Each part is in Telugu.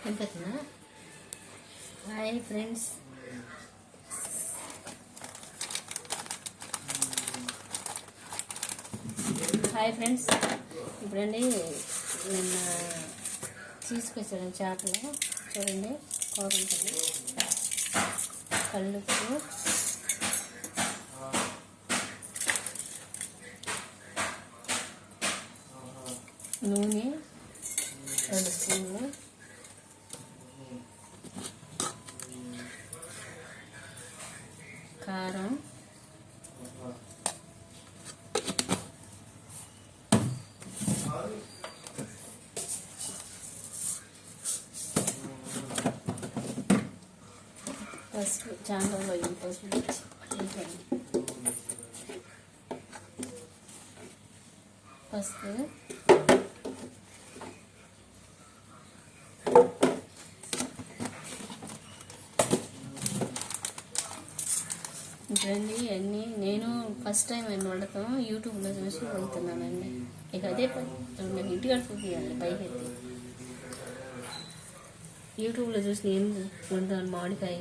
ఎంతనా హాయ్ ఫ్రెండ్స్, ఇప్పుడండి నిన్న తీసుకొచ్చాను చేపలు. చూడండి, కూర ఉంటుంది, కల్లుప్పు, నూనె 2 స్పూన్లు, కారం, పసుపు, చాందంలో పసుపు, పసుపు, ఇప్పుడండి అన్నీ నేను ఫస్ట్ టైం వండటం యూట్యూబ్లో చూసి వండుతున్నానండి. ఇక అదే నాకు ఇంటికాడ చూపించాలి పైకి ఎత్తి. యూట్యూబ్లో చూసి నేను వండుతాను. మామిడికాయ,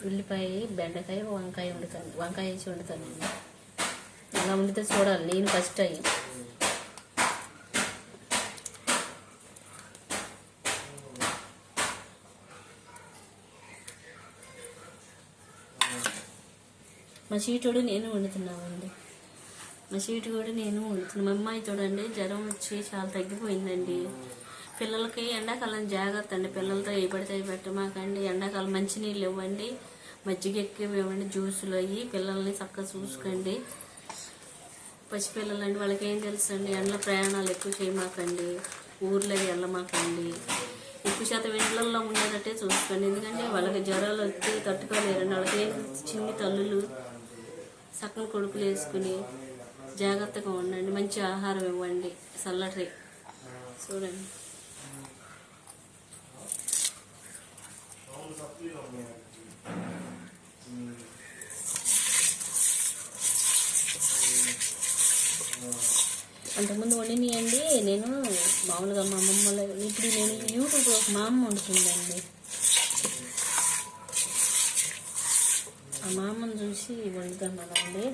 ఉల్లిపాయ, బెండకాయ, వంకాయ వండుతాను. వంకాయ వేసి వండుతానండి. అలా వండితే చూడాలి. నేను ఫస్ట్ టైం. మా చీటుడు నేను వండుతున్నామండి. మా అమ్మాయి చూడండి జ్వరం వచ్చి చాలా తగ్గిపోయిందండి. పిల్లలకి ఎండాకాలం జాగ్రత్త అండి. పిల్లలతో ఏ పడితే పెట్టమాకండి. ఎండాకాలం మంచినీళ్ళు ఇవ్వండి, మజ్జిగ ఎక్కువ ఇవ్వండి, జ్యూసులు అయ్యి పిల్లల్ని చక్కగా చూసుకోండి. పసిపిల్లలండి, వాళ్ళకి ఏం తెలుసు అండి. ఎండల ప్రయాణాలు ఎక్కువ చేయమాకండి, ఊర్లోకి వెళ్ళమాకండి. ఎక్కువ శాతం ఇండ్లల్లో ఉండేటట్టే చూసుకోండి. ఎందుకంటే వాళ్ళకి జ్వరాలు వచ్చి తట్టుకోలేరండి. వాళ్ళకి చిన్ని తల్లులు సక్కన కొడుకులు వేసుకుని జాగ్రత్తగా ఉండండి. మంచి ఆహారం ఇవ్వండి, చల్లటి. చూడండి, అంతకుముందు వండినాయండి. నేను మామూలుగా మా అమ్మమ్మలో, ఇప్పుడు నేను యూట్యూబ్లో మా అమ్మ వండుతుందండి. ఆ మా అమ్మను చూసి వండుతున్నానండి.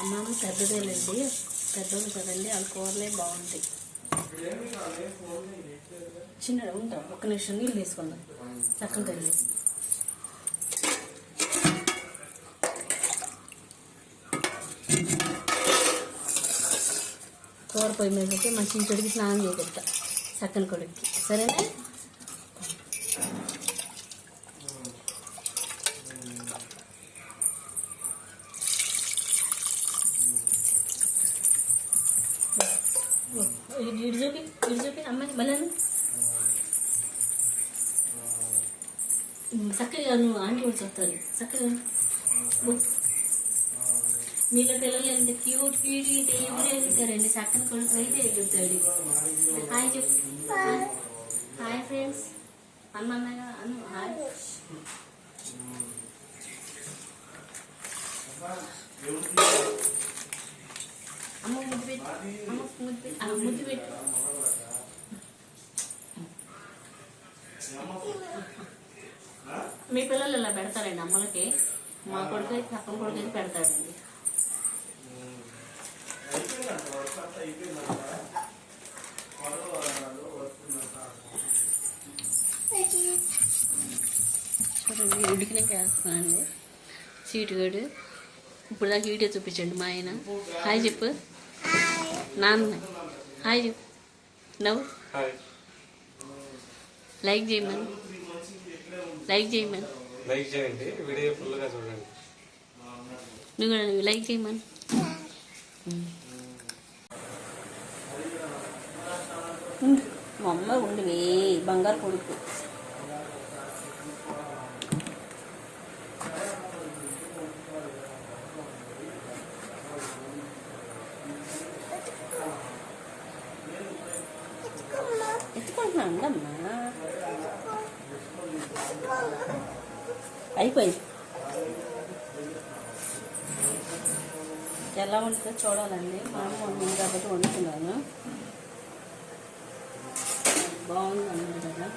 అమ్మ పెద్దదేనండి, పెద్దోళ్ళు కదండి, వాళ్ళ కూరలే బాగుంటాయి. చిన్నగా ఉంటాం. ఒక్క నిమిషం నీళ్ళు తీసుకుందాం. చక్కగా తల్లి కూర పొయ్యి మీద పెట్టి మా చించుడికి స్నానం చేపిస్తా, చక్కని కొడుక్కి. సరేనా? ఇటు చూపి అమ్మాయి మళ్ళీ చక్కగా నువ్వు ఆంటీ కూడా చెప్తారు. చక్కగా మీలో పిల్లలు ఎంత క్యూట్ ఎవరు ఎగుతారండి. చక్కని కొడుకు అయితే ఎగుతాడు. హాయ్ చెప్పు. హాయ్ ఫ్రెండ్స్ అన్నగా అను. హాయ్. అమ్మ ముద్దు పెట్టి, ముద్దు పెట్టి. మీ పిల్లలు ఇలా పెడతారండి అమ్మలకి. మా కొడుకు అయితే పక్కన కొడుకు అయితే పెడతాడండి. చూడండి, ఉడికినాక వేస్తానండి. చీటుగాడు ఇప్పుడు దాకా వీడియో చూపించండి మా ఆయన. హాయ్ చెప్పు నాన్న. హాయ్ చెప్పు. నవ్వు. లైక్ చేయమని. లైక్ చేయండి. వీడియో ఫుల్గా చూడండి. నువ్వు కూడా లైక్ చేయమని. మా అమ్మ ఉండివే బంగారు కొడుకు. అందమ్మా అయిపోయి ఎలా ఉంటుందో చూడాలండి. మా అమ్మ వండింది కాబట్టి వండుతున్నాను. బాగుంది అన్నారు కదా,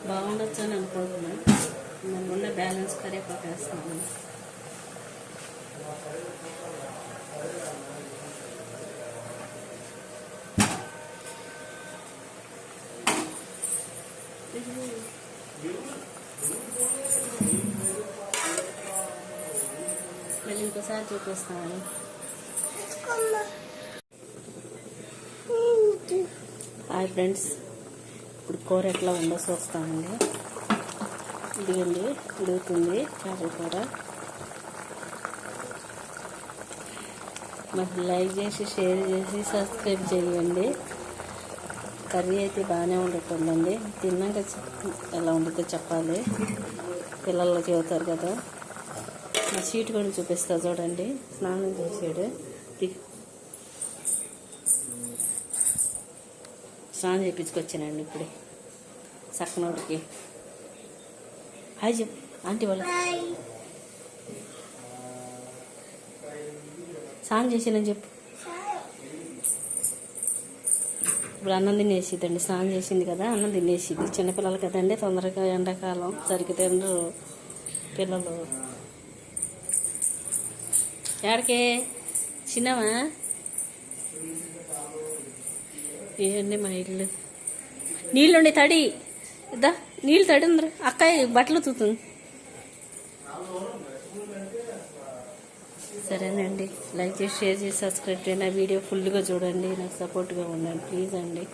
బాగుండొచ్చు అని అనుకుంటున్నాను. నేను ఉన్న బ్యాలెన్స్ కరివేపాకు వేస్తున్నాను. మళ్ళీ ఇంకోసారి చూపిస్తాను. హాయ్ ఫ్రెండ్స్, ఇప్పుడు కూర ఎట్లా ఉందో చూస్తామండి. ఇదిగండి ఉడుకుతుంది చేపల కూర. మాకు లైక్ చేసి షేర్ చేసి సబ్స్క్రైబ్ చేయండి. కర్రీ అయితే బాగానే ఉంటుందండి. తిన్నాక ఎలా ఉంటుందో చెప్పాలి. పిల్లలు చెబుతారు కదా. మా సీటు కూడా చూపిస్తా చూడండి. స్నానం చేసాడు. స్నానం చేయించుకొచ్చానండి ఇప్పుడే సక్కనోడికి. హాయ్ చెప్పు ఆంటీ వాళ్ళ. స్నానం చేసానని చెప్పు. ఇప్పుడు అన్నం తినేసిద్దండి. స్నానం చేసింది కదా, అన్నం తినేసిద్ది. చిన్నపిల్లలు కదండి, తొందరగా ఎండాకాలం సరిగ్గా తినరు పిల్లలు. ఎక్కడికే చిన్నవా? ఏండి మా ఇల్లు నీళ్ళుండి తడి ఇద్దా, నీళ్ళు తడి ఉందరు. అక్కయ్య బట్టలు తూతుంది. సరేనండి, లైక్ చేసి షేర్ చేసి సబ్స్క్రైబ్ చేయండి. ఆ వీడియో ఫుల్గా చూడండి. నాకు సపోర్ట్గా ఉండండి ప్లీజ్ అండి.